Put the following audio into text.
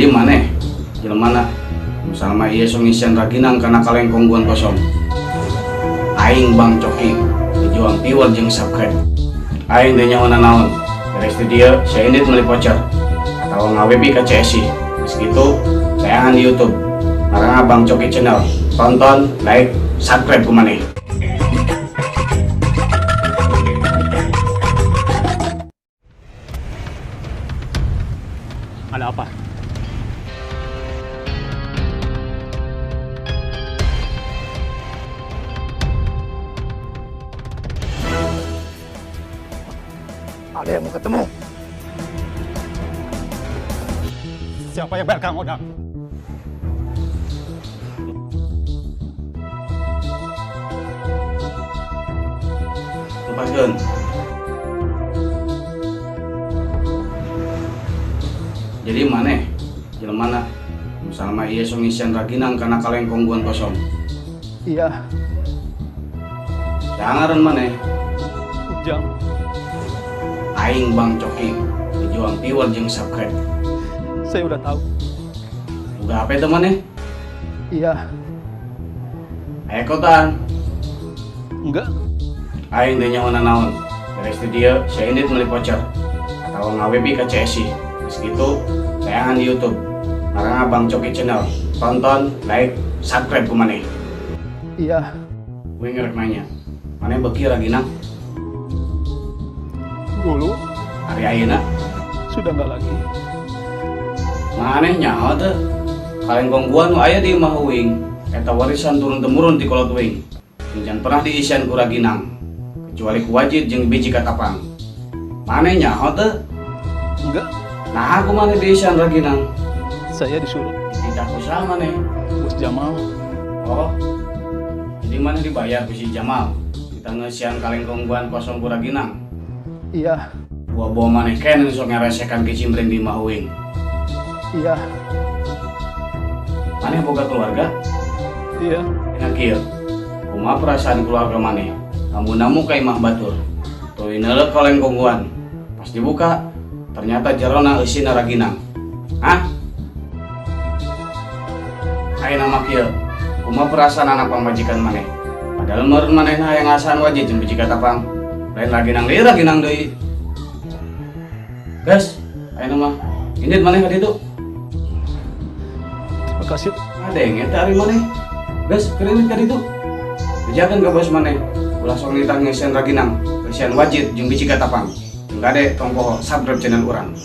Jadi mana jelema misalnya ieu songisian raginang kana kalengkong buan kosong. Aing Bang Coki pejuang piwal jeung subscribe. Aing teh nyawana naon. Dari studio saya indit meuli voucher atau ngawebi ka CSI. Segitu tayangan di YouTube. Karena Bang Coki channel. Tonton, like, subscribe ku maneh. Ada apa? Ada yang mau ketemu. Siapa yang bayar Kang Odang? Lepaskeun. Jadi mana jelema misalnya ieu songisian raginang kana kalengkong buan kosong. Iya, Jangaran mana? Ujang. Aing Bang Coki pejuang piwal jeung subscribe. Saya udah tahu. Udah apa itu mana? iya. Aya kotaan. Enggak. Aing teh nyawana naon. Dari studio saya indit meuli voucher atau ngawebi ka CSI. Segitu tayangan di YouTube. Karena Bang Coki channel. Tonton, like, subscribe ku maneh. Iya, Gue ngerek nanya. Maneh beki raginang? Dulu Hari ayeuna sudah enggak lagi. maneh nyaho teh. Kalengkong buan nu aya di imah uing eta warisan turun temurun ti kolot uing. Jangan pernah diisian ku raginang kecuali ku wajib jeung biji katapang. Maneh nyaho teh? Enggak. Nah aku maneh diisian raginang. Saya disuruh Tidak usah maneh. Bos Jamal. Oh, jadi mana dibayar ku si Jamal? Kita ngesian kalengkong buan kosong ku raginang. iya, Bawa maneh kene sok ngaresekan ke cimbreng di imah uing. iya. Maneh boga keluarga? Iya. Enak kieu. Kumaha perasaan keluarga maneh? Namu ka imah batur. Tuh ineuleuh kalengkong buan. Pas dibuka, ternyata jerona eusina raginang. Hah? Ayeuna mah kieu. Kumaha perasaan anak pamajikan maneh? Padahal meureun manehna hayang ngasahan wajib jeung biji katapang. Lain raginang deui, raginang deui. Guys, ayeuna mah indit maneh ka ditu. Terima kasih. Ada yang eta ari maneh. Guys, keureun ka ditu. Dijakeun ka bos maneh. Ulah sok nitah ngesian raginang, ngesian wajib jeung biji katapang. Engga de tong poho subscribe channel urang.